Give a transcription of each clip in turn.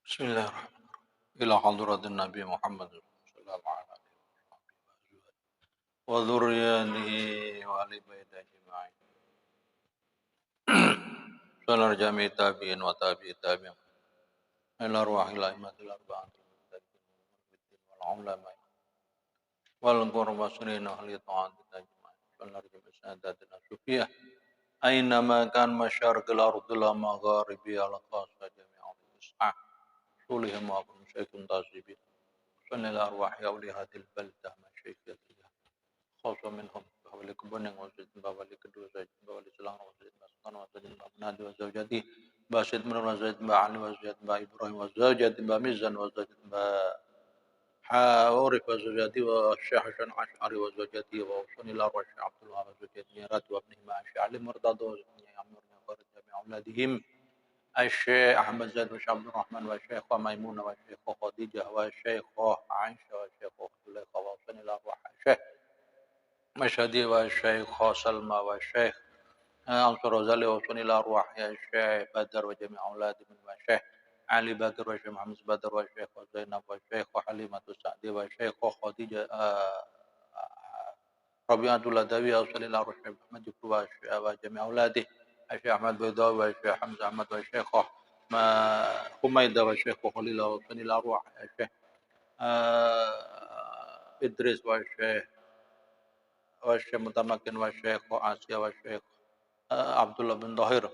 Bismillahirrahmanirrahim. Ila hadratin Nabi Muhammad sallallahu alaihi wasallam wa dzurriyyatihi wa ali baitihi ajma'in. Salar jami' tabi'in wa tabi'i tabi'in. Ila arwahil a'immatil arba'atil mujtahidin wal ulama wal qurrabasrin ahli ta'atin ajma'in. Salar jami' sa'adatina sufiyah. Aina ma kan masyarqil ardi la magharibi ala qasa jami'al is'ah. Sulihim wa akum syaikhun tasibin. صلى الله أرواح أولي هذه البلدة مع شيخيتها خاصة منهم بحول كبن وزيد بحول كدو زيد بحول سلام وزيد مسكن وزيد بأبناد وزوجته باسد من وزيد بعلي وزيد بإبراهيم وزوجة بمزن وزيد بحاورف وزوجته والشيخ حسن عشعري وزوجته وصلى الله أرواح عبد الله وزوجته نيرات وابنه مع علي مرتضى وزوجته عمرنا وخرج جميع أولادهم الشيخ أحمد زيد والشيخ عبد الرحمن والشيخ ميمونة والشيخ خديجة والشيخ عائشة والشيخ زليخة وصلى الله أرواح الشيخ مشهدي والشيخ سلمى والشيخ أنصر وزلي وصلى الله أرواح الشيخ بدر وجميع أولاده من والشيخ علي بكر والشيخ محمد بدر والشيخ زينب والشيخ حليمة السعدي والشيخ خديجة ربيعة الأدوية وصلى الله على الشيخ محمد جبر وجميع أولاده الشيخ أحمد بيضاوي والشيخ حمزة أحمد والشيخ حميدة والشيخ خليل وصلى الله أرواح الشيخ إدريس والشيخ متمكن والشيخ آسيا والشيخ عبد الله بن ظاهر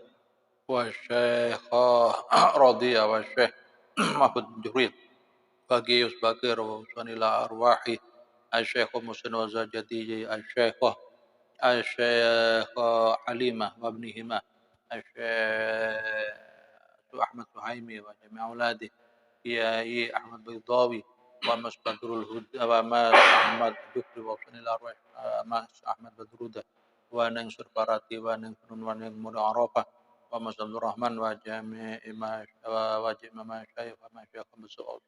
والشيخ رضية والشيخ محمود بن جبريل بقي بكر وصلى الله أرواح الشيخ مسلم وزوجته الشيخ حليمة وابنهما الشيخ أحمد سهيمي وجميع أولاده يا أحمد بيضاوي ومس بدر الهدى ومس أحمد جفري وصلى الأرواح مس أحمد بدرودة وننصر فراتي وننصر وننصر عرفة ومس عبد الرحمن وجميع مشايخ ومشايخ بسوء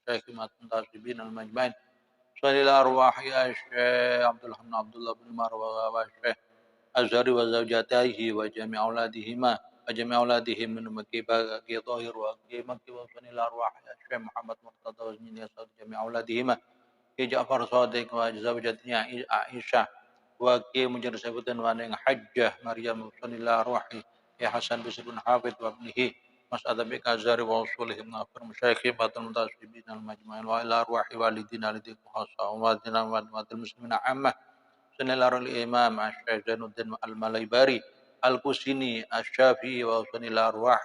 مشايخ ما تنتسبين المجمعين صلى الأرواح يا الشيخ عبد الحمد عبد الله بن مروة والشيخ أزهري وزوجاته وجميع أولادهما وجميع أولادهم من مكي باقي ظاهر وكي مكي وصلى الأرواح يا الشيخ محمد مرتضى وزمين يسر جميع أولادهما كي جعفر صادق وزوجته عائشة وكي مجر سبتن وانين حجة مريم وصلى الأرواح يا حسن بن حافظ وابنه مسألة بك أزهري ووصولهم نافر مشايخي بعض المتعصبين المجمعين وإلى أرواح والدينا لديكم خاصة ووالدنا ووالد المسلمين عامة سنلار الإمام الشيخ زين الدين الملايباري الكوسيني الشافعي وصن الأرواح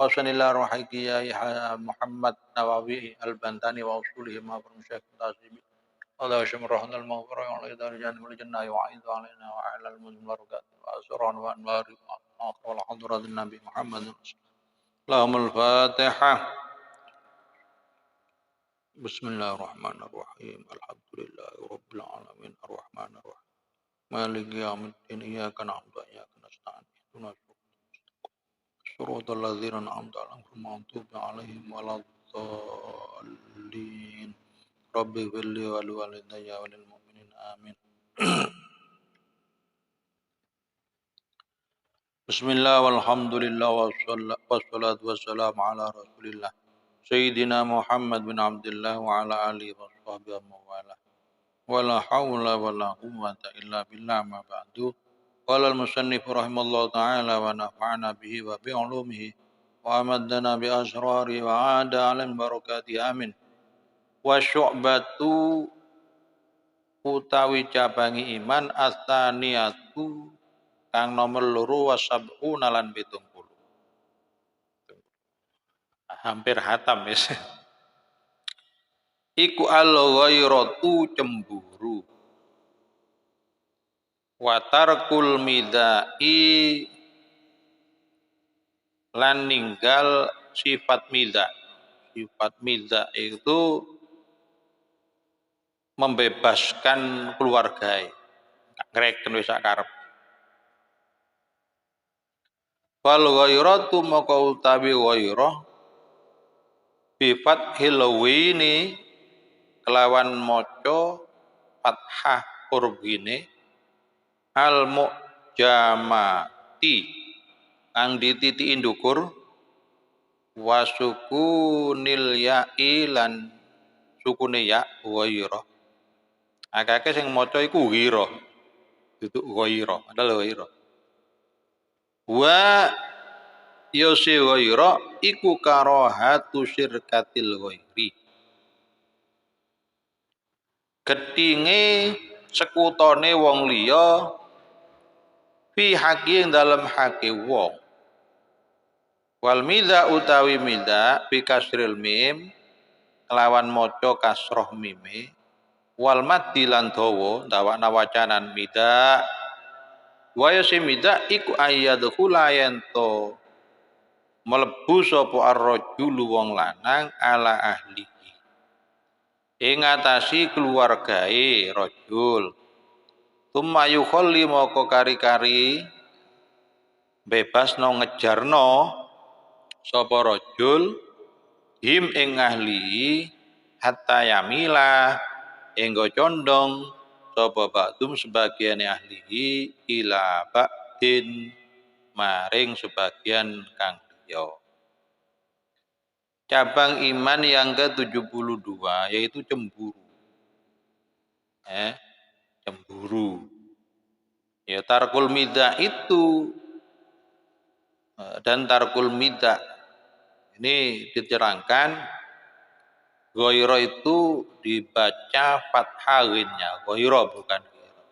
وصن الأرواح يا محمد نووي البنداني وأصولهم ومشايخ التعصيبين الله يشمل رحمة المغفرة وعلى دار جانب الجنة وعيد علينا وعلى المسلمين بركات وأسران وأنوار وآخر والحضرة النبي محمد اللهم الفاتحة بسم الله الرحمن الرحيم الحمد لله رب العالمين الرحمن الرحيم مالك يوم الدين إياك نعبد وإياك نستعين اهدنا الصراط الذين أنعمت عليهم غير المغضوب عليهم ولا الضالين رب اغفر لي ولوالدي وللمؤمنين آمين بسم الله والحمد لله والصلاة والسلام على رسول الله سيدنا محمد بن عبد الله وعلى آله وصحبه ومن والاه ولا حول ولا قوة إلا بالله ما بعد قال المصنف رحمه الله تعالى ونفعنا به وبعلومه وأمدنا بأسراره وعاد على البركات آمين wasyu'batu utawi cabangi iman astaniyatu kang nomor loro wasab'una lan 70 hampir hatam wis iku al-ghairatu cemburu wa tarkul midai lan ninggal sifat mida itu membebaskan keluarga ngreken wis sakarep wal ghairatu maka utawi ghairah bi fathil wini kelawan maca fathah huruf gini al mu'jamati kang dititiki ndukur wa sukunil ya'i lan sukune ya ghaira. Akeh sing maca iku ghira, duduk ghaira, padahal ghaira. Wa yasi ghaira iku karahatu syirkatil ghairi. Gedinge sekutone wong liya fi haqi dalam haqi wong. Wal midza utawi midza bi kasril mim kelawan maca kasroh mime wal maddi lan dawa dawakna wacanan midza wa yasi midza iku ayyadkhula yanto mlebu sapa ar-rajulu wong lanang ala ahli ing ngatasi keluargae rajul tumma yukhalli moko kari-kari bebas no ngejarno sapa rajul him ing ahli hatta yamila enggo condong sapa ba'dum sebagian ahli ila ba'din maring sebagian kang liya. Cabang iman yang ke-72 yaitu cemburu. Cemburu. Ya tarkul midza itu dan tarkul midza ini diterangkan ghaira itu dibaca fathah ghinnya, ghaira bukan ghaira.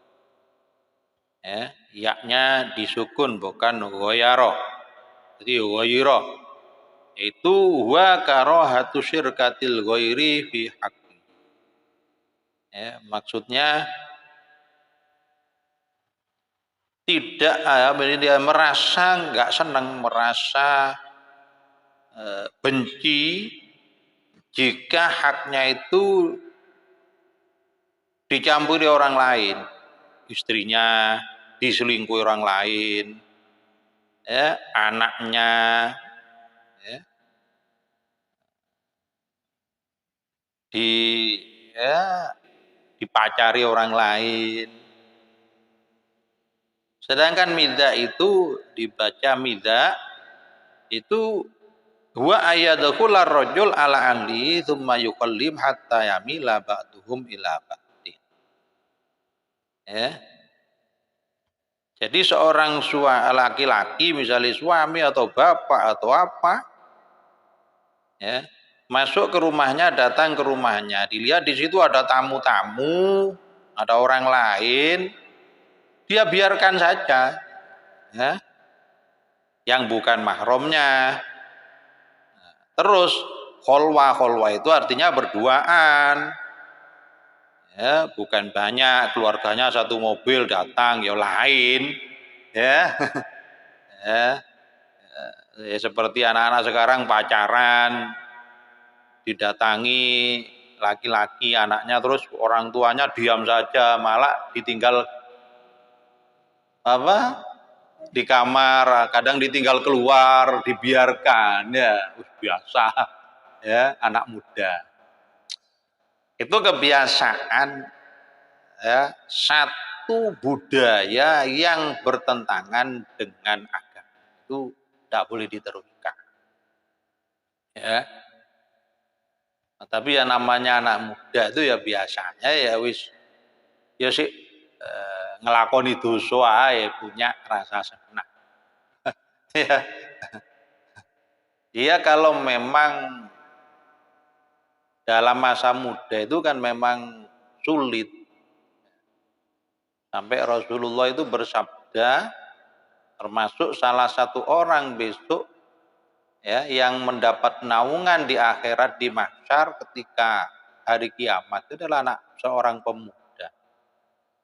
Yaknya disukun bukan ghaira. Jadi ghaira itu wa karahatu syirkatil ghairi fi haqqi. Maksudnya tidak dia merasa enggak senang, merasa benci jika haknya itu dicampuri orang lain, istrinya diselingkuhi orang lain, anaknya, dipacari orang lain. Sedangkan midza itu dibaca midza itu huwa ayyadkhula ar-rajul ala ahli tsumma yukallim hatta yamila ba'duhum ila ba'din. Jadi seorang laki-laki misalnya suami atau bapak atau apa masuk ke rumahnya, datang ke rumahnya, dilihat di situ ada tamu-tamu, ada orang lain, dia biarkan saja, yang bukan mahramnya. Terus kholwa itu artinya berduaan, bukan banyak, keluarganya satu mobil datang, ya lain, seperti anak-anak sekarang pacaran, didatangi laki-laki anaknya terus orang tuanya diam saja, malah ditinggal di kamar, kadang ditinggal keluar, dibiarkan, biasa, anak muda. Itu kebiasaan, satu budaya yang bertentangan dengan agama itu tidak boleh diteruskan. Tapi yang namanya anak muda itu ya biasanya ya sih ngelakoni dosa punya rasa senang. Iya kalau memang dalam masa muda itu kan memang sulit. Sampai Rasulullah itu bersabda termasuk salah satu orang besok yang mendapat naungan di akhirat di mahsyar ketika hari kiamat itu adalah anak seorang pemuda.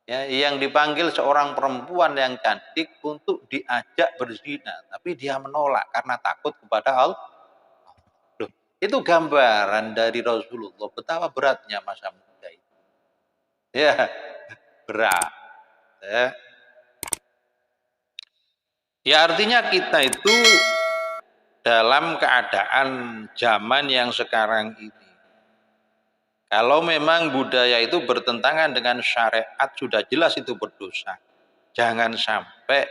Yang dipanggil seorang perempuan yang cantik untuk diajak berzina, tapi dia menolak karena takut kepada Allah. Itu gambaran dari Rasulullah betapa beratnya masa muda itu. Berat. Artinya kita itu dalam keadaan zaman yang sekarang ini, kalau memang budaya itu bertentangan dengan syariat, sudah jelas itu berdosa. Jangan sampai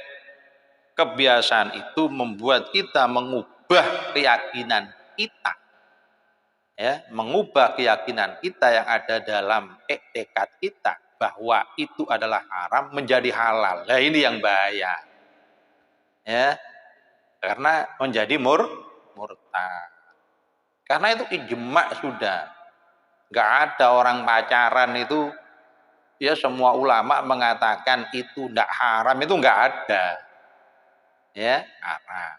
kebiasaan itu membuat kita mengubah mengubah keyakinan kita, ya, mengubah keyakinan kita yang ada dalam tekad kita bahwa itu adalah haram menjadi halal. Nah, ini yang bahaya, ya, karena menjadi murtad. Karena itu ijma sudah, nggak ada orang pacaran itu, ya semua ulama mengatakan itu tidak haram, itu nggak ada, ya haram,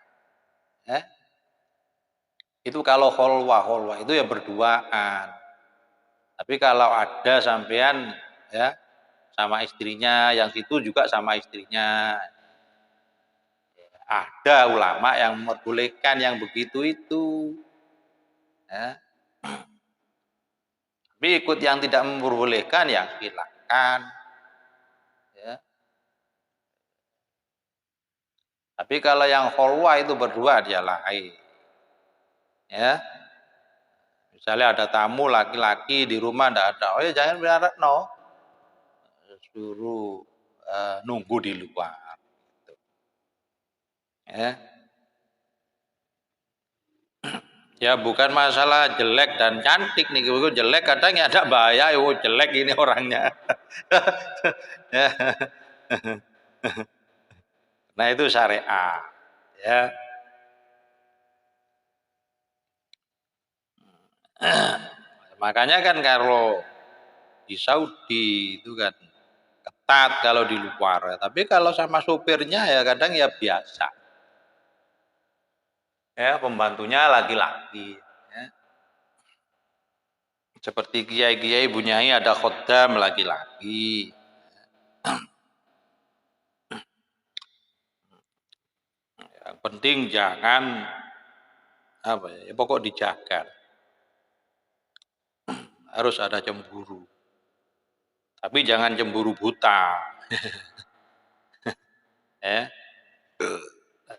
ya. Itu kalau holwa itu ya berduaan. Tapi kalau ada sampean, ya, sama istrinya, yang situ juga sama istrinya, ada ulama yang memperbolehkan yang begitu itu, ya. Tapi ikut yang tidak memperbolehkan ya silakan, ya. Tapi kalau yang holwa itu berdua dia lain, ya. Misalnya ada tamu laki-laki di rumah tidak ada, oh ya jangan biar no, suruh nunggu di luar, gitu. Ya. Ya bukan masalah jelek dan cantik nih, jelek kadang ya ada bahaya, oh jelek ini orangnya. Ya. Nah itu syariat, ya. Makanya kan kalau di Saudi itu kan ketat kalau di luar, tapi kalau sama supirnya ya kadang ya biasa, ya pembantunya laki-laki, ya. Seperti kiai-kiai bunyai ada khoddam laki-laki. Yang penting jangan apa ya, pokok dijaga, harus ada cemburu, tapi jangan cemburu buta, ya.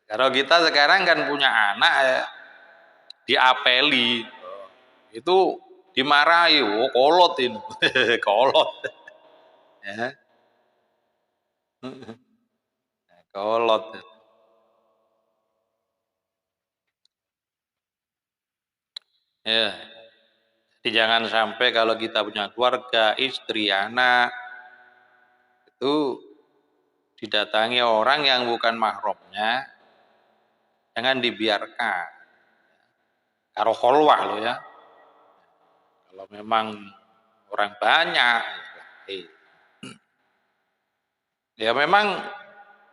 Kalau kita sekarang kan punya anak, ya, diapeli, itu dimarahi, oh kolot ini, kolot, ya, kolot, ya. Jadi jangan sampai kalau kita punya keluarga, istri, anak, itu didatangi orang yang bukan mahramnya, jangan dibiarkan. Karo kholwah loh ya. Kalau memang orang banyak, ya memang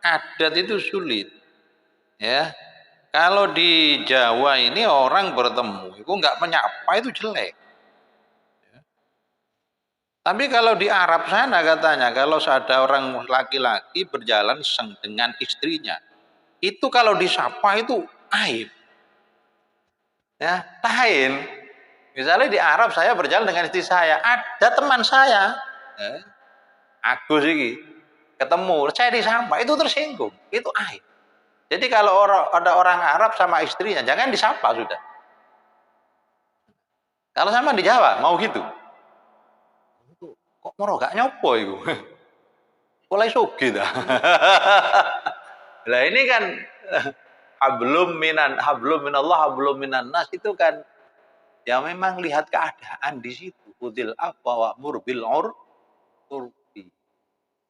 adat itu sulit, ya. Kalau di Jawa ini orang bertemu, itu nggak menyapa itu jelek. Tapi kalau di Arab sana katanya, kalau ada orang laki-laki berjalan dengan istrinya, itu kalau disapa itu aib, ya lain. Misalnya di Arab saya berjalan dengan istri saya, ada teman saya, ya, Agus ini, ketemu, saya disapa, itu tersinggung, itu aib. Jadi kalau ada orang Arab sama istrinya, jangan disapa sudah. Kalau sama di Jawa, mau gitu. Kok moro gak nyopo itu? Mulai sugi dah. Lah ini kan hablum minallah hablum minan nas itu kan ya memang lihat keadaan di situ. Udil afwa wa'mur bil urfi.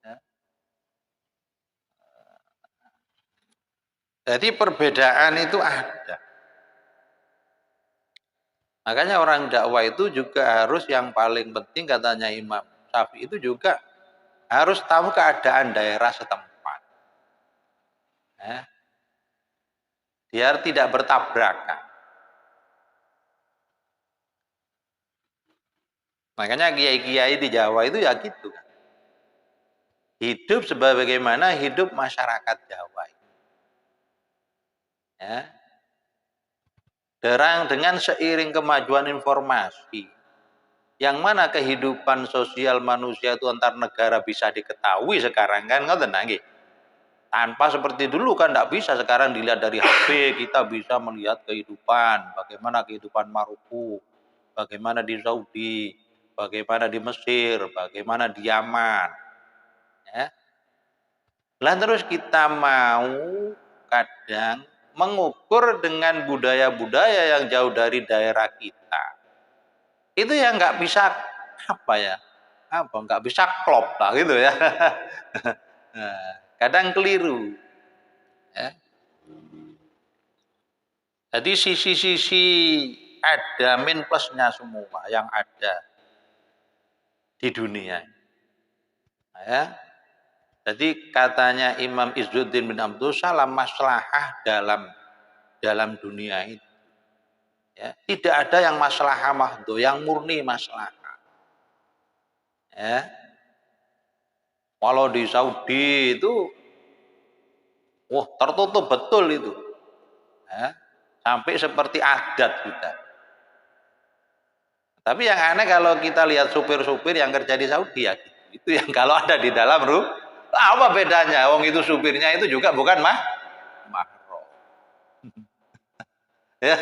Ya. Jadi perbedaan itu ada. Makanya orang dakwah itu juga harus, yang paling penting katanya Imam Syafi'i itu juga harus tahu keadaan daerah setempat. Ya. Biar tidak bertabrakan. Makanya kiai-kiai di Jawa itu ya gitu kan. Hidup sebagaimana hidup masyarakat Jawa. Ya. Dengan seiring kemajuan informasi, yang mana kehidupan sosial manusia itu antar negara bisa diketahui sekarang kan, ngoten nggih. Tanpa seperti dulu kan tidak bisa, sekarang dilihat dari HP kita bisa melihat kehidupan, bagaimana kehidupan Maroko, bagaimana di Saudi, bagaimana di Mesir, bagaimana di Yaman. Ya. Lah terus kita mau kadang mengukur dengan budaya-budaya yang jauh dari daerah kita. Itu yang nggak bisa nggak bisa klop lah gitu ya. Nah, kadang keliru. Ya. Jadi sisi-sisi ada min plusnya semua yang ada di dunia. Ya. Jadi katanya Imam Izzuddin bin Abdul Salam, maslahah dalam dunia itu. Ya, tidak ada yang maslahah mahdo, yang murni maslahah. Ya. Kalau di Saudi itu, tertutup betul itu. Ya. Sampai seperti adat juga. Tapi yang aneh kalau kita lihat supir-supir yang kerja di Saudi ya, itu yang kalau ada di dalam apa bedanya? Wong itu supirnya itu juga bukan mahram. Ya,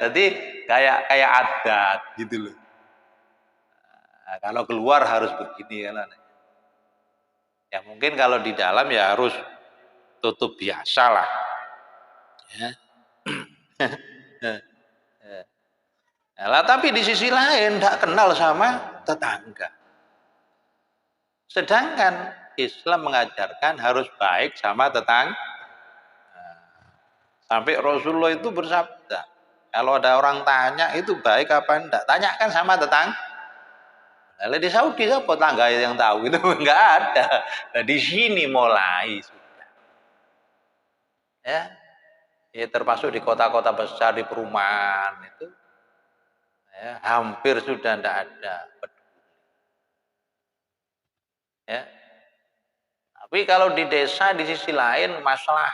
jadi kayak adat gitu loh. Nah, kalau keluar harus begini kan. Ya mungkin kalau di dalam ya harus tutup biasa lah. Ya. Nah, tapi di sisi lain tidak kenal sama tetangga. Sedangkan Islam mengajarkan harus baik sama tetangga. Sampai Rasulullah itu bersabda, kalau ada orang tanya itu baik apa enggak, tanyakan sama tetangga. Nah, di Saudi siapa tetangga yang tahu itu enggak ada. Nah, di sini mulai sudah. Ya termasuk di kota-kota besar, di perumahan itu, ya, hampir sudah enggak ada. Ya. Tapi kalau di desa di sisi lain masalah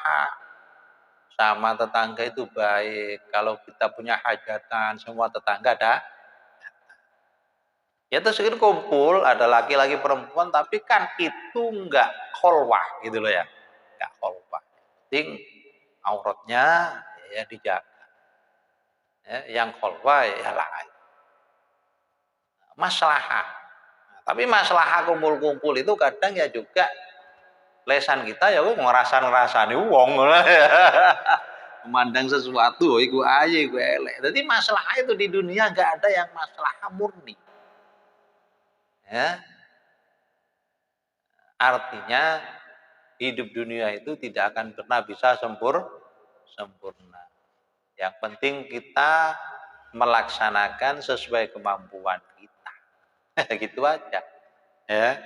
sama tetangga itu baik. Kalau kita punya hajatan, semua tetangga ada. Ya terus kumpul, ada laki-laki perempuan, tapi kan itu enggak kholwah gitu loh ya. Enggak kholwah. Penting auratnya ya dijaga. Ya, yang kholwah ya lain. Maslahah. Tapi maslahah kumpul-kumpul itu kadang ya juga lesan kita ya ngerasa-ngerasani wong memandang sesuatu iku aja iku elek. Jadi masalah itu di dunia enggak ada yang masalah murni. Ya. Artinya hidup dunia itu tidak akan pernah bisa sempurna. Yang penting kita melaksanakan sesuai kemampuan kita. Gitu aja. Ya.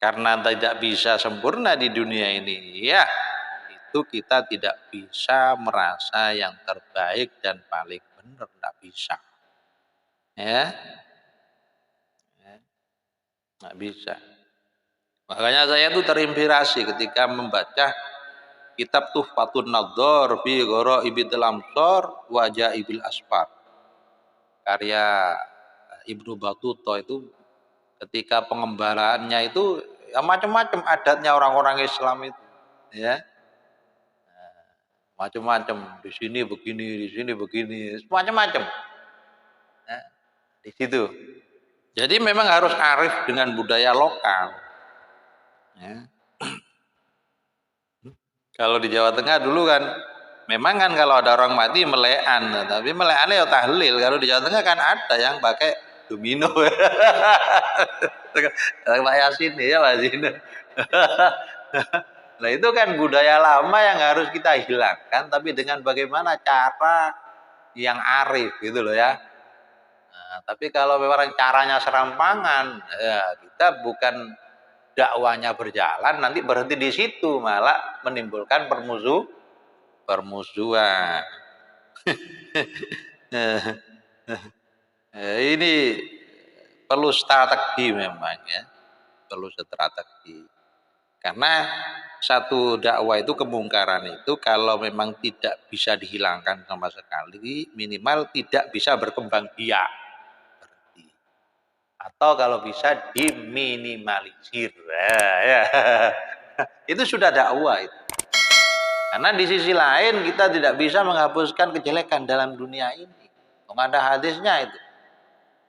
Karena tidak bisa sempurna di dunia ini, ya itu kita tidak bisa merasa yang terbaik dan paling benar, tidak bisa. Ya. Nggak bisa. Makanya saya itu terinspirasi ketika membaca kitab Tuhfatun Nadhar fi Ghara'ibil Amsar wa Ajaibil Asfar. Karya Ibnu Battuta itu ketika pengembaraannya itu ya macam-macam adatnya orang-orang Islam itu, ya. Macam-macam, di sini begini, macam-macam. Ya, di situ. Jadi memang harus arif dengan budaya lokal. Ya. Kalau di Jawa Tengah dulu kan, memang kan kalau ada orang mati melean, tapi meleannya ya tahlil. Kalau di Jawa Tengah kan ada yang pakai domino. Pak Yasin ya Pak Yasin. Nah itu kan budaya lama yang harus kita hilangkan, tapi dengan bagaimana cara yang arif gitu loh ya. Nah, tapi kalau memang caranya serampangan, ya kita bukan dakwanya berjalan, nanti berhenti di situ malah menimbulkan permusuhan. Ini perlu strategi memang ya, perlu strategi. Karena satu dakwah itu kemungkaran itu kalau memang tidak bisa dihilangkan sama sekali, minimal tidak bisa berkembang biak. Atau kalau bisa diminimalisir. Ya. Itu sudah dakwah itu. Karena di sisi lain kita tidak bisa menghapuskan kejelekan dalam dunia ini. Nggak ada hadisnya itu.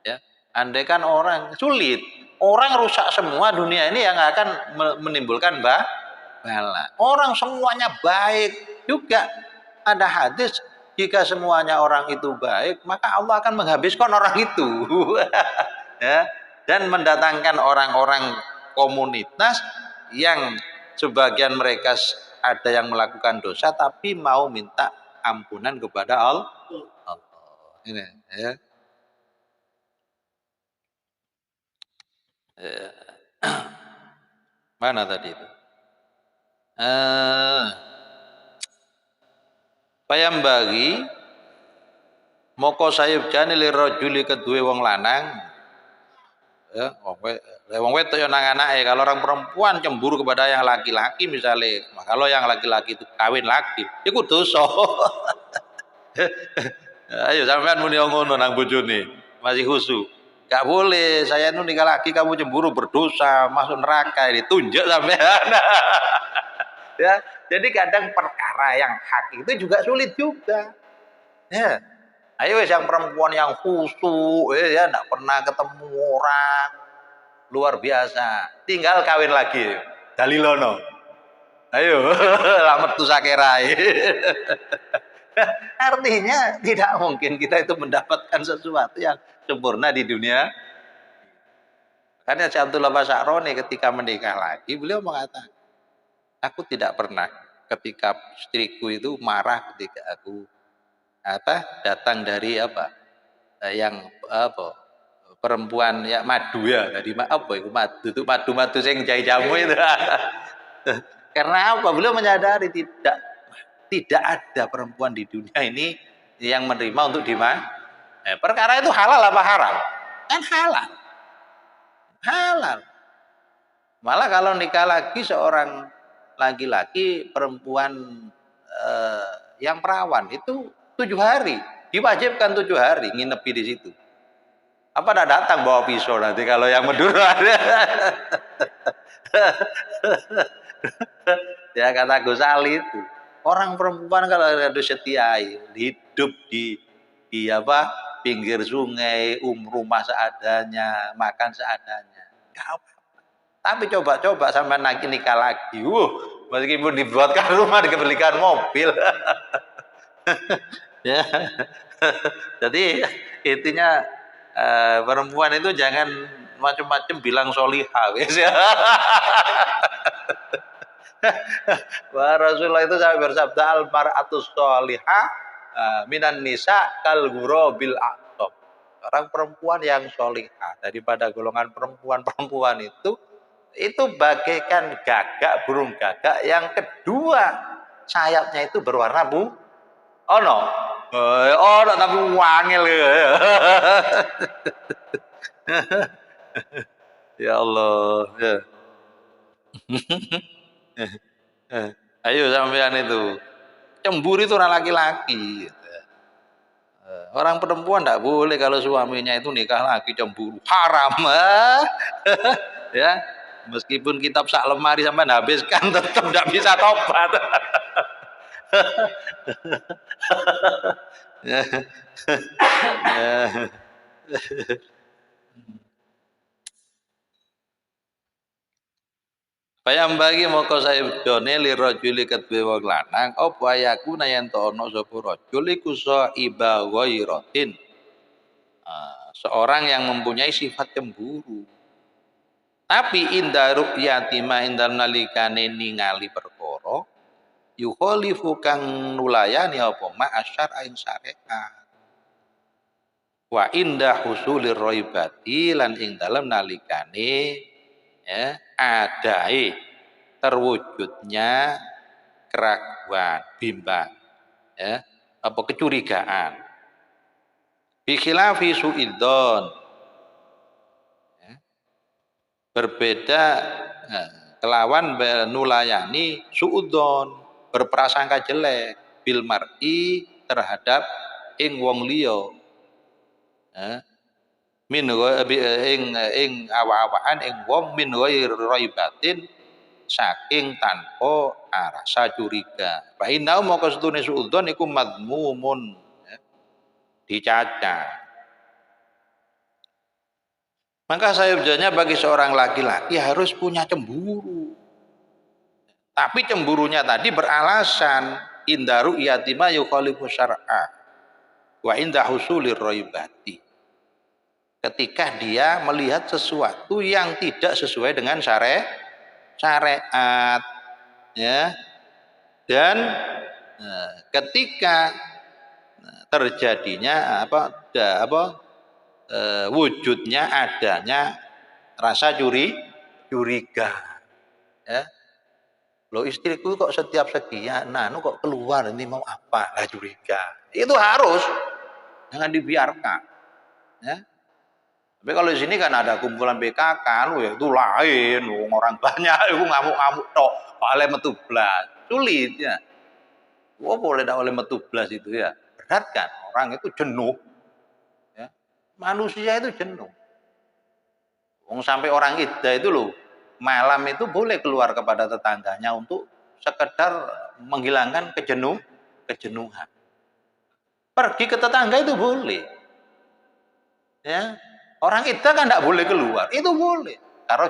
Ya. Andai kan orang sulit, orang rusak semua dunia ini yang akan menimbulkan bala. Orang semuanya baik juga. Ada hadis, jika semuanya orang itu baik, maka Allah akan menghabiskan orang itu. Ya, dan mendatangkan orang-orang komunitas yang sebagian mereka ada yang melakukan dosa tapi mau minta ampunan kepada Allah. Ini ya. Mana tadi itu? Payambagi moko sayub jani lirajuli kedue wong lanang. Ya, wong wedok ya nang anake. Kalau orang perempuan cemburu kepada yang laki-laki misalnya, kalau yang laki-laki itu kawin lagi, iku dosa. Ayo sampean muni ngono nang bojone, masih khusu. Gak boleh, saya nu nikah lagi kamu cemburu berdosa, masuk neraka, ini tunjuk sampean. Ya, jadi kadang perkara yang hak itu juga sulit juga. Ya. Ayo yang perempuan yang khusyuk, ya enggak pernah ketemu orang luar biasa, tinggal kawin lagi. Dalilono. Ayo, lamet tu sakerai. Artinya tidak mungkin kita itu mendapatkan sesuatu yang sempurna di dunia. Karena Syekh Abdullah Basyaroni ketika menikah lagi, beliau mengatakan, aku tidak pernah ketika istriku itu marah ketika aku datang dari yang perempuan ya madu ya dari apa itu madu sing jamu itu. Karena apa? Beliau menyadari tidak ada perempuan di dunia ini yang menerima untuk perkara itu halal apa haram? Kan halal. Halal. Malah kalau nikah lagi seorang laki-laki perempuan yang perawan itu 7 hari, diwajibkan 7 hari nginepi di situ. Apa tidak datang bawa pisau nanti kalau yang Madura? Ya kata Gus Ali itu, orang perempuan kalau harus setiai, hidup di pinggir sungai, rumah seadanya, makan seadanya. Gak apa-apa. Tapi coba-coba sampai nikah lagi, meskipun dibuatkan rumah, dibelikan mobil. Ya. Jadi intinya perempuan itu jangan macam-macam bilang solihah, ya. Wah, Rasulullah itu sampai bersabda al mar'atus solihah minan nisa kal ghurabil aqtab. Orang perempuan yang solihah daripada golongan perempuan itu bagaikan gagak, burung gagak yang kedua sayapnya itu berwarna no. Tapi wangil. Ya Allah. Ya. Ayo sampean itu. Cemburu itu orang laki-laki. Orang perempuan tidak boleh kalau suaminya itu nikah lagi cemburu. Haram. Ya. Meskipun kitab sak lemari sampai habiskan tetap tidak bisa tobat. Payam bagi moko saibdone li rajuli kedue wong lanang apa ayaku yen to ana sapa rajul iku iba ghairatin. Seorang yang mempunyai sifat cemburu. Tapi inda ru'yati ma indal nalikane ningali perkara yukhalifu kang nulayani apa ma asyar ain syariat. Wa inda husulir raibati lan ing dalem nalikane ya adae terwujudnya keraguan, bimbang, ya, apa kecurigaan. Bi khilafi su'idzon. Ya, berbeda kelawan nulayani suudzon, berprasangka jelek bil mar'i terhadap ing wong liya. Min ing awa-awaan ing wong min raibatin saking tanpa rasa curiga. Fa inna maka setune suudzon iku madmumun, ya, dicaca. Maka sayubjanya bagi seorang laki-laki harus punya cemburu. Tapi cemburunya tadi beralasan inda ru'yati ma yukhalifu syar'a wa inda husulir raibati. Ketika dia melihat sesuatu yang tidak sesuai dengan syariat, ya, dan ketika terjadinya wujudnya adanya rasa curiga, ya. Loh, istriku kok setiap sekian, nah nu kok keluar, ini mau apa? Lah, curiga. Itu harus, jangan dibiarkan, ya. Tapi kalau di sini kan ada kumpulan PKK, lu ya itu lain, orang banyak itu ngamuk-ngamuk tok, oleh metu blas, sulit ya. Oh, boleh tak oleh metu blas itu ya, berat kan? Orang itu jenuh, ya. Manusia itu jenuh. Sampai orang iddah itu loh, malam itu boleh keluar kepada tetangganya untuk sekedar menghilangkan kejenuhan. Pergi ke tetangga itu boleh. Ya. Orang iddah kan tidak boleh keluar, itu boleh. Kalau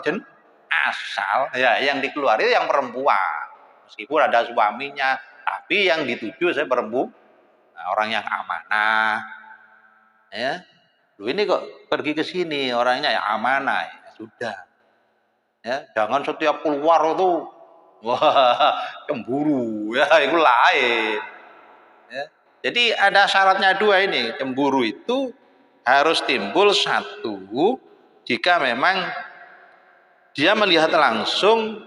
asal ya yang dikeluar itu yang perempuan. Meskipun ada suaminya, tapi yang dituju saya perempuan, orang yang amanah. Ya. Loh, ini kok pergi ke sini orangnya yang amanah, ya sudah. Ya, jangan setiap keluar itu wah cemburu, ya itu lain. Ya. Jadi ada syaratnya dua ini, cemburu itu harus timbul satu jika memang dia melihat langsung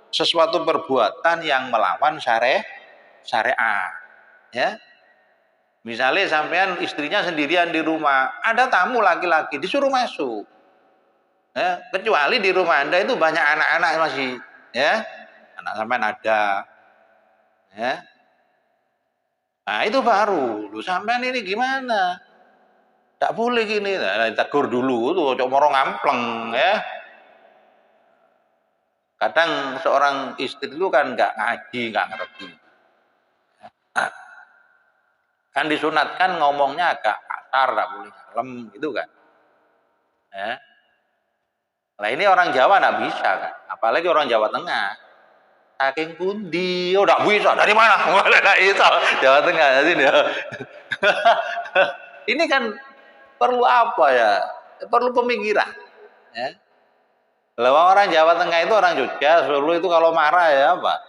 sesuatu perbuatan yang melawan syariat. Ya. Misalnya sampean istrinya sendirian di rumah, ada tamu laki-laki disuruh masuk. Ya, kecuali di rumah Anda itu banyak anak-anak masih, ya. Anak sampean ada. Ya. Nah, itu baru. Lu sampean ini gimana? Tak boleh gini. Nah, ditegur dulu tuh, cok moro ngampleng, ya. Kadang seorang istri itu kan nggak ngaji, nggak ngerti. Kan disunatkan ngomongnya agak kasar, tak boleh ngalem gitu kan. Ya. Nah, ini orang Jawa nggak bisa kan, apalagi orang Jawa Tengah. Saking pundi, oh nggak bisa, dari mana? Nggak bisa, Jawa Tengah sini ya. Ini kan perlu apa ya? Perlu pemikiran. Ya. Lawang orang Jawa Tengah itu orang Jogja, Solo itu kalau marah ya apa?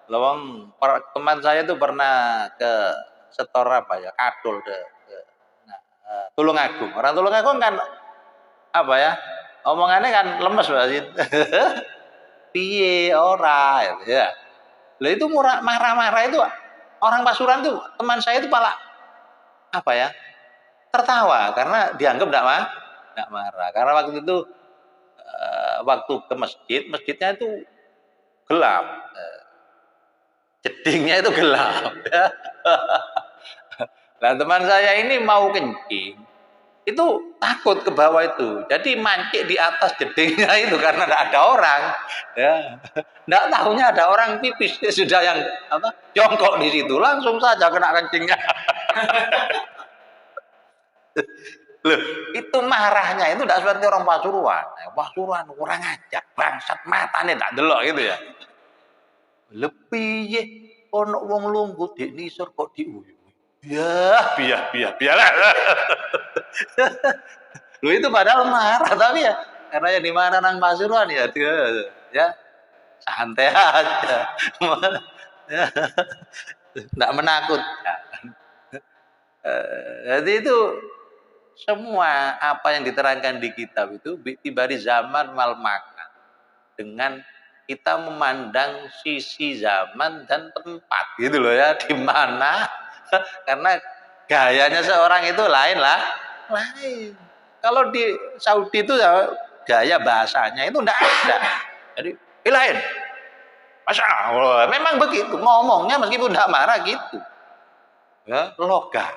Lawang teman saya itu pernah ke setor apa ya, Kadul ke Tulungagung. Orang Tulungagung kan apa ya? Omongannya kan lemes banget. Piye ora ya. Lah itu marah-marah itu orang Pasuruan tuh teman saya itu malah apa ya? Tertawa karena dianggap enggak marah. Karena waktu itu waktu ke masjid, masjidnya itu gelap. Jedingnya itu gelap ya. Nah, teman saya ini mau kencing, itu takut ke bawah itu, jadi mancik di atas jedingnya itu karena tidak ada orang, ya, tidak tahunya ada orang pipis, sudah yang jongkok di situ, langsung saja kena kencingnya. Loh, itu marahnya itu tidak seperti orang Pasuruan. Pasuruan kurang ajar, bangsat matanya tak delok gitu ya. Lebih ono wong lungguh di nisor kok diuyu. Ya, biar. Lu itu padahal marah tapi ya karena yang di mana nang Pasuruan ya dia ya santai aja. Enggak menakutkan. Jadi itu semua apa yang diterangkan di kitab itu tiba di zaman mal makan dengan kita memandang sisi zaman dan tempat gitu loh ya, di mana karena gayanya seorang itu lain. Kalau di Saudi itu ya, gaya bahasanya itu enggak ada. Jadi lain. Masya Allah, memang begitu ngomongnya meskipun enggak marah gitu. Ya, logam.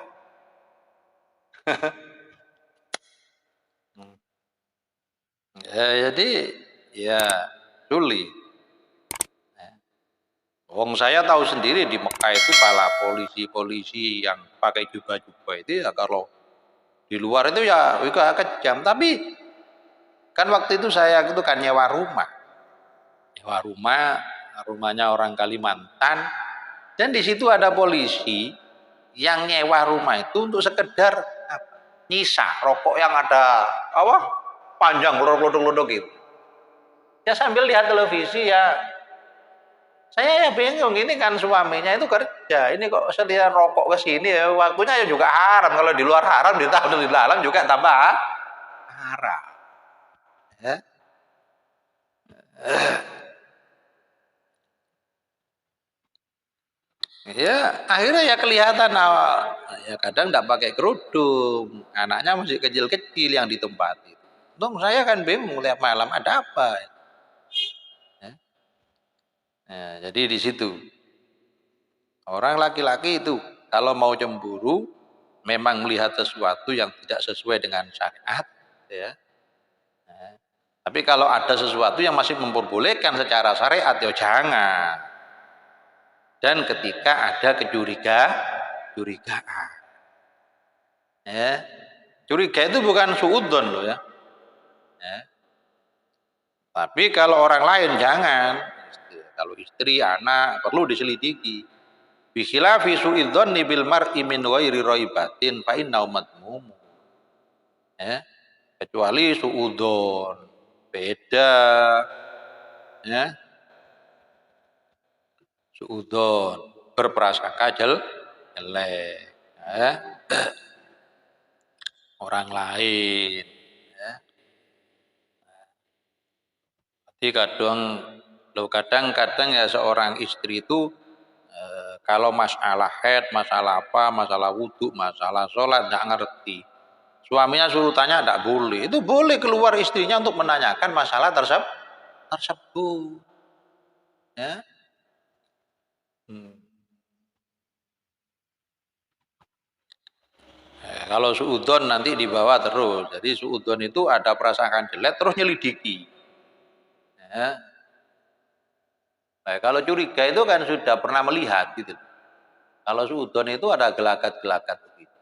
Ya, jadi ya sulit. Wong saya tahu sendiri di Mekah itu para polisi-polisi yang pakai jubah-jubah itu ya kalau di luar itu ya juga kejam. Tapi kan waktu itu saya itu kan nyewa rumah rumahnya orang Kalimantan, dan di situ ada polisi yang nyewa rumah itu untuk sekedar nyisa rokok yang ada apa panjang glodok-glodok gitu. Ya sambil lihat televisi ya, saya ya bingung, ini kan suaminya itu kerja, ini kok sedia rokok ke sini ya, waktunya ya juga haram, kalau di luar haram ditambah di dalam juga tambah haram. Ya. Ya akhirnya ya kelihatan ya kadang nggak pakai kerudung, anaknya masih kecil-kecil yang ditempati. Untung saya kan bingung lihat malam ada apa. Ya. Ya, jadi di situ orang laki-laki itu kalau mau cemburu memang melihat sesuatu yang tidak sesuai dengan syariat, ya. Ya. Tapi kalau ada sesuatu yang masih memperbolehkan secara syariat, ya jangan. Dan ketika ada curigaan, ya, curiga itu bukan suudzon loh ya. Ya. Tapi kalau orang lain jangan. Kalau istri, anak perlu diselidiki. Bikhilafi suudzonni bil mar'i min ghairi raibatin fa innahu madmum. Ya. Kecuali suudzon beda, ya. Suudzon berprasangka jelek, ya. Orang lain, ya. Jadi kadang-kadang ya seorang istri itu kalau masalah haid, masalah apa, masalah wudhu, masalah sholat nggak ngerti. Suaminya suruh tanya nggak boleh. Itu boleh keluar istrinya untuk menanyakan masalah tersebut. Ya. Kalau suudon nanti dibawa terus. Jadi suudon itu ada perasaan jelek terus nyelidiki. Ya. Nah, kalau curiga itu kan sudah pernah melihat gitu. Kalau suudon itu ada gelagat-gelagat begitu.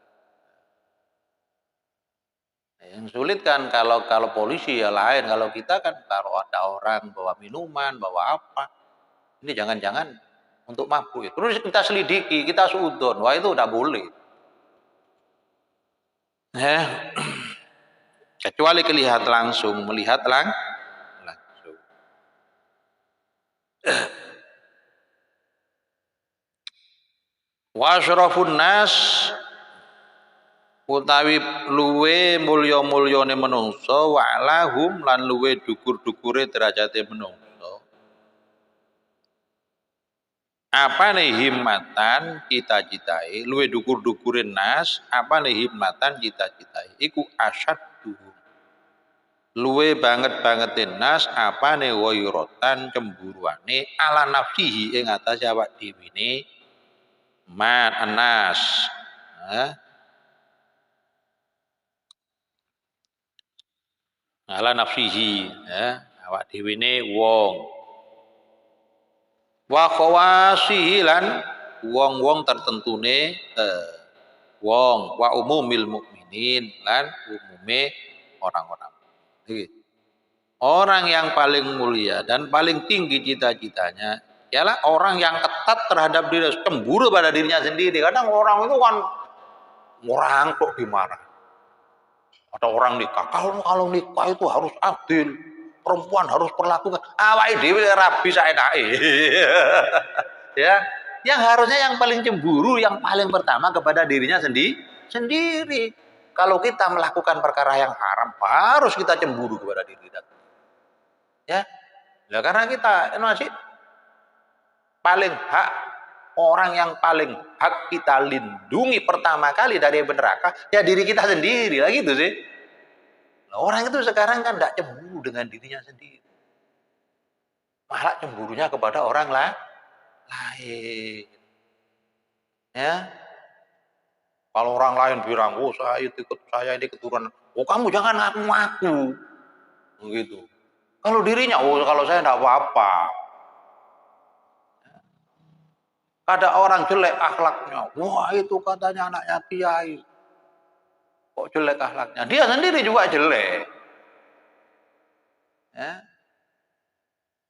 Yang sulit kan kalau polisi ya lain. Kalau kita kan kalau ada orang bawa minuman, bawa apa, ini jangan-jangan untuk mabuk. Terus kita selidiki, kita suudon. Wah itu udah boleh. Ya. Kecuali melihat langsung. Wa asyrafun nas utawi luwe mulya-mulyane menungso wa alahum lan luwe dhukur-dhukure derajate menungso. Apane himmatan cita-citae luwe dhukur-dhukure nas, apane himmatan cita-citae iku asyaddu. Luwe banget-bangetin nas apane wayrotan cemburuane ala nafsihi ing atase awak dhewe ne man anas. Ala nafsihi, ya, awak dhewe ne wong. Wa khawasihi lan wong-wong tertentune wong wa umumil mukminin lan umume orang-orang. Jadi, orang yang paling mulia dan paling tinggi cita-citanya ialah orang yang ketat terhadap diri, cemburu pada dirinya sendiri. Kadang orang itu kan orang kok dimarah. Ada orang nikah, kalau nikah itu harus adil, perempuan harus perlakukan awake dhewe rabi saenake. Ya, yang harusnya yang paling cemburu yang paling pertama kepada dirinya sendiri. Kalau kita melakukan perkara yang haram, harus kita cemburu kepada diri kita. Ya. Ya karena kita masih paling hak, orang yang paling hak kita lindungi pertama kali dari neraka ya diri kita sendiri lah gitu sih. Nah, orang itu sekarang kan tidak cemburu dengan dirinya sendiri, malah cemburunya kepada orang lain. Ya, kalau orang lain bilang, oh saya ini keturunan, oh kamu jangan ngaku-ngaku, begitu. Kalau dirinya, oh kalau saya tidak apa-apa. Ada orang jelek akhlaknya, wah itu katanya anaknya kiai. Kok jelek akhlaknya? Dia sendiri juga jelek. Ya.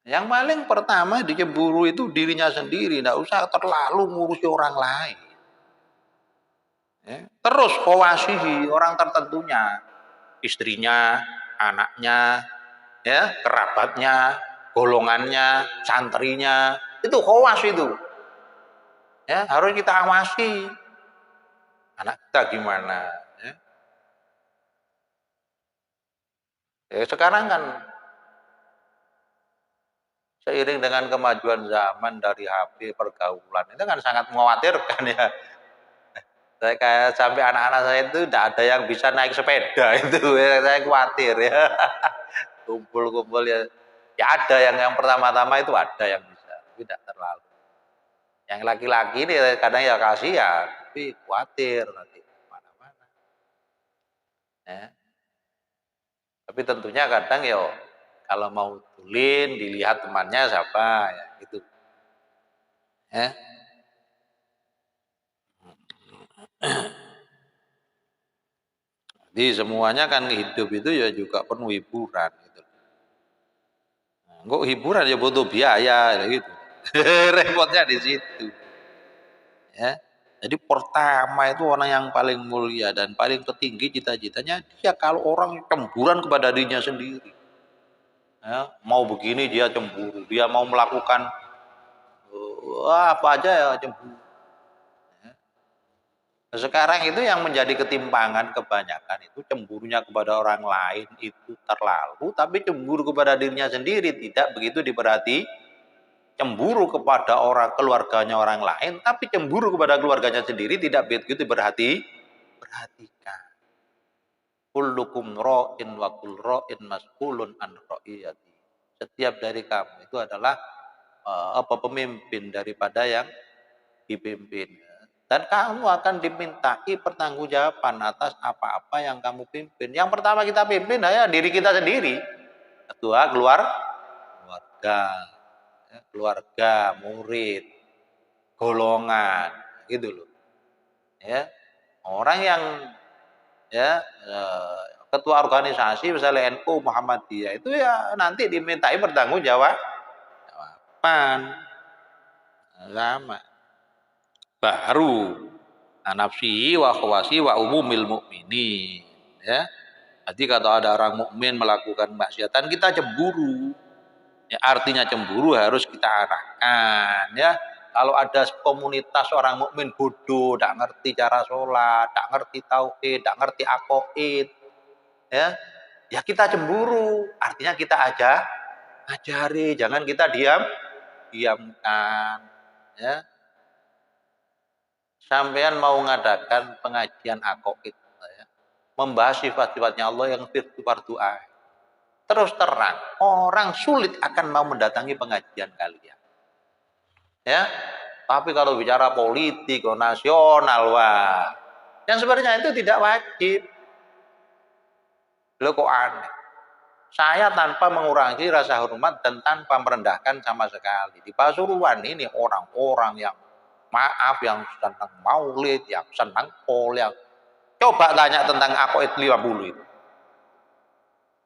Yang paling pertama dicemburu itu dirinya sendiri, tidak usah terlalu ngurusi orang lain. Ya. Terus kawasihi orang tertentunya, istrinya, anaknya, ya, kerabatnya, golongannya, santrinya, itu khawas itu. Ya, harus kita awasi. Anak kita gimana? Ya. Ya, sekarang kan seiring dengan kemajuan zaman dari HP pergaulan itu kan sangat mengkhawatirkan ya. Saya kayak sampai anak-anak saya itu tidak ada yang bisa naik sepeda itu ya, saya khawatir ya. Kumpul-kumpul ya. Ya ada yang pertama-tama itu ada yang bisa, tapi tidak terlalu. Yang laki-laki ini kadang ya kasihan, tapi khawatir nanti mana-mana. Ya. Tapi tentunya kadang ya kalau mau tulin dilihat temannya siapa ya gitu. Ya. Jadi semuanya kan hidup itu ya juga penuh hiburan gitu. Nah, kok hiburan ya butuh biaya ya gitu. Repotnya di situ. Ya. Jadi pertama itu orang yang paling mulia dan paling tertinggi cita-citanya dia kalau orang cemburuan kepada dirinya sendiri. Ya, mau begini dia cemburu, dia mau melakukan apa aja ya cemburu. Nah, sekarang itu yang menjadi ketimpangan kebanyakan itu cemburunya kepada orang lain itu terlalu, tapi cemburu kepada dirinya sendiri tidak begitu diperhati. Cemburu kepada orang keluarganya orang lain, tapi cemburu kepada keluarganya sendiri tidak begitu perhatikan. Kullukum ra'in wa kull ra'in mas'ulun an ra'iyati. Setiap dari kamu itu adalah pemimpin daripada yang dipimpin. Dan kamu akan dimintai pertanggungjawaban atas apa-apa yang kamu pimpin. Yang pertama kita pimpin ya diri kita sendiri. Kedua keluarga, ya, keluarga, murid, golongan, gitu loh. Ya, orang yang ya ketua organisasi misalnya NU Muhammadiyah itu ya nanti dimintai pertanggungjawaban sama baru nafsi wa khawasi wa umumil mukminin ya. Jadi kalau ada orang mukmin melakukan maksiatan kita cemburu. Ya, artinya cemburu harus kita arahkan ya. Kalau ada komunitas orang mukmin bodoh, tidak ngerti cara sholat, tidak ngerti tauhid, tidak ngerti aqaid, ya, ya kita cemburu. Artinya kita ajari, jangan kita diamkan, ya. Sampean mau mengadakan pengajian aqaid, ya, membahas sifat-sifatnya Allah yang fardu ain. Terus terang, orang sulit akan mau mendatangi pengajian kalian. Ya, tapi kalau bicara politik, nasional, wah, yang sebenarnya itu tidak wajib. Loh kok aneh? Saya tanpa mengurangi rasa hormat dan tanpa merendahkan sama sekali. Di Pasuruan ini orang-orang yang maaf, yang senang maulid, yang senang pol, yang coba tanya tentang aqaid 50 itu.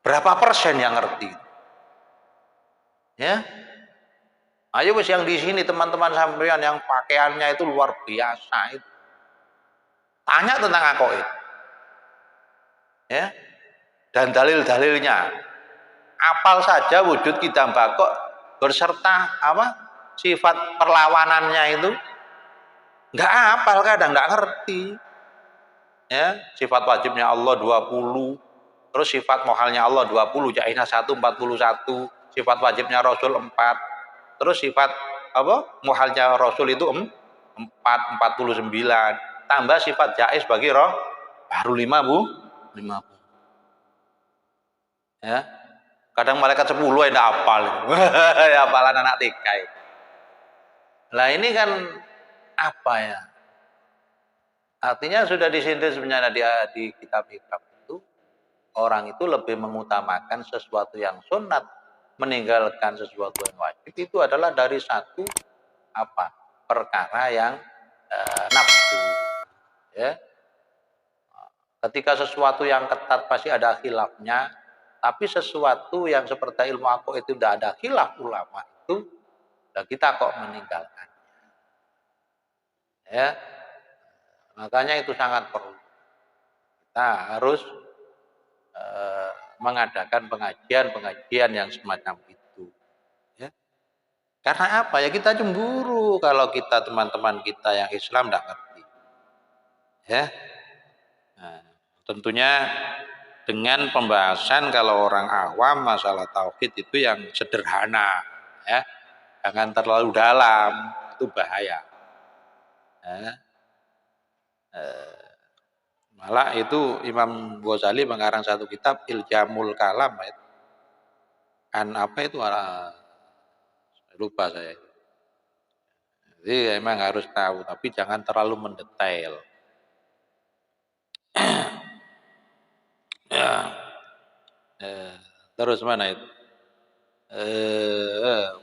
Berapa persen yang ngerti? Ya, ayo wis yang di sini teman-teman sampean yang pakaiannya itu luar biasa itu. Tanya tentang aqaid. Ya. Dan dalil-dalilnya. Apal saja wujud kita bakok berserta apa? Sifat perlawanannya itu enggak apal kadang enggak ngerti. Ya, sifat wajibnya Allah 20, terus sifat mohalnya Allah 20, Jainah 1 41, sifat wajibnya Rasul 4. Terus sifat apa? Mohalnya Rasul itu 4 49. Tambah sifat jaiz bagi roh baru 5, Bu. 50. Ya. Kadang malaikat 10 yang tidak hafal. Ya hafalan anak TK. Lah ini kan apa ya? Artinya sudah disindir sebenarnya di kitab-kitab itu orang itu lebih mengutamakan sesuatu yang sunat meninggalkan sesuatu yang wajib itu adalah dari satu apa? Perkara yang nafsu. Ya. Ketika sesuatu yang ketat pasti ada khilafnya, Tapi sesuatu yang seperti ilmu aqaid itu tidak ada khilaf ulama itu, nah kita kok meninggalkan. Ya, makanya itu sangat perlu. Kita harus mengadakan pengajian-pengajian yang semacam itu. Ya. Karena apa? Ya kita cemburu kalau kita teman-teman kita yang Islam tidak ngerti. Ya. Nah, tentunya dengan pembahasan kalau orang awam masalah tauhid itu yang sederhana, ya, jangan terlalu dalam, itu bahaya. Ya. Malah itu Imam Ghazali mengarang satu kitab Iljamul Kalam, ya. Apa itu lupa saya. Jadi emang harus tahu, tapi jangan terlalu mendetail. Ya. Terus mana itu?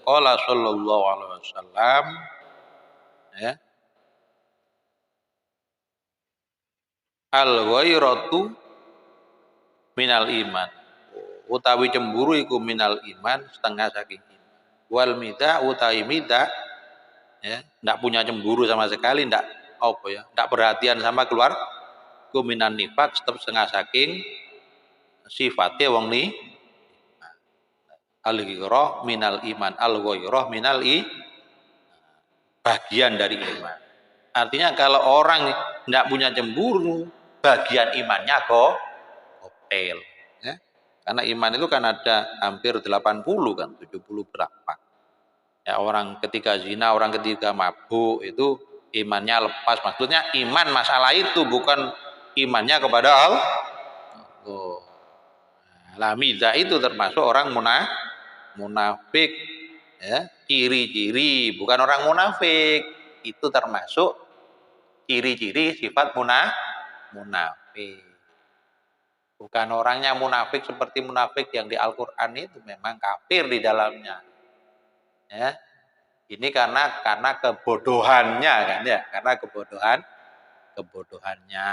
Qala sallallahu alaihi wasallam, ya. Al ghairatu minal iman. Utawi cemburu iku minal iman, setengah saking iman. Wal midah utawi midah, ya, ndak punya cemburu sama sekali, ndak apa ya, ndak perhatian sama keluar, ku minan nifak, setengah saking sifatnya wong ni. Al ghairah minal iman, al ghairah minal bagian dari iman. Artinya kalau orang tidak punya cemburu, bagian imannya kok koktail. Ya. Karena iman itu kan ada hampir 80 kan, 70 berapa. Ya, orang ketika zina, orang ketika mabuk itu imannya lepas. Maksudnya iman masalah itu bukan imannya kepada Allah. Oh. Lamiza itu termasuk orang munafik. Ya, ciri-ciri bukan orang munafik. Itu termasuk ciri-ciri sifat munafik. Bukan orangnya munafik seperti munafik yang di Al-Qur'an itu memang kafir di dalamnya. Ya. Ini karena kebodohannya kan ya, karena kebodohannya.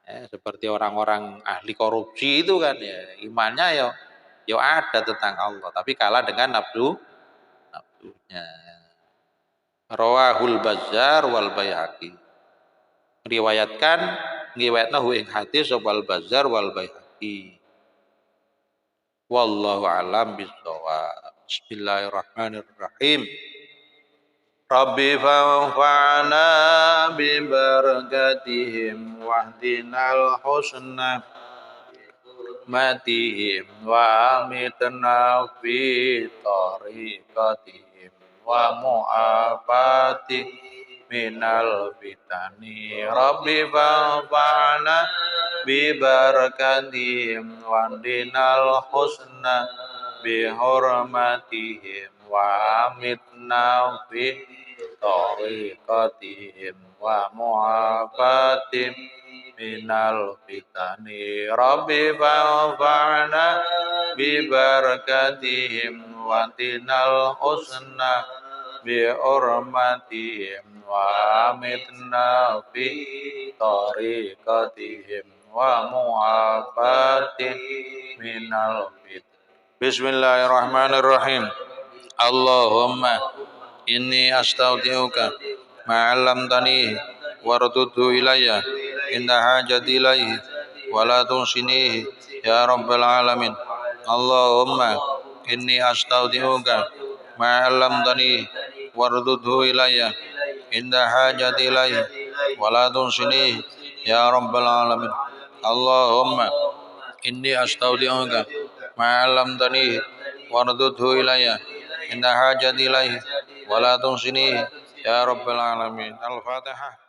Ya, seperti orang-orang ahli korupsi itu kan ya, imannya ya ada tentang Allah, tapi kalah dengan nafsunya. Rawahul Bazzar wal Baihaqi. Riwayatkan ngriwayatnahu ing hadis wal Bazzar wal Baihaqi. Wallahu alam bissawab. Bismillahirrahmanirrahim. Rabbi fanfa'na bi barakatihim wahdinal husna matihim wa amitna fi tariqatihim wa mu'afati minal fitani. Rabbi fanfa'na bi barakatihim wahdinal husna bi hurmatihim wa amitna fi tariqatihim wa mu'afatim minal fitani. Rabbi fanfa'na bi barakatihim wa tinal husna bi hurmatihim wa amitna fi tariqatihim wa mu'afatim minal fitani. Bismillahirrahmanirrahim. Allahumma inni astaudiuka ma'allamtani waruddu ilayya inda hajati ilaihi wa la tunsinihi ya rabbal alamin. Allahumma inni astaudiuka ma'allamtani waruddu ilayya inda hajati ilaihi wa la tunsinihi ya rabbal alamin. Allahumma inni astaudiuka ma'allamtani waruddu ilayya inda hajati ilaihi wa la tunsinihi ya rabbal alamin. Al-Fatihah.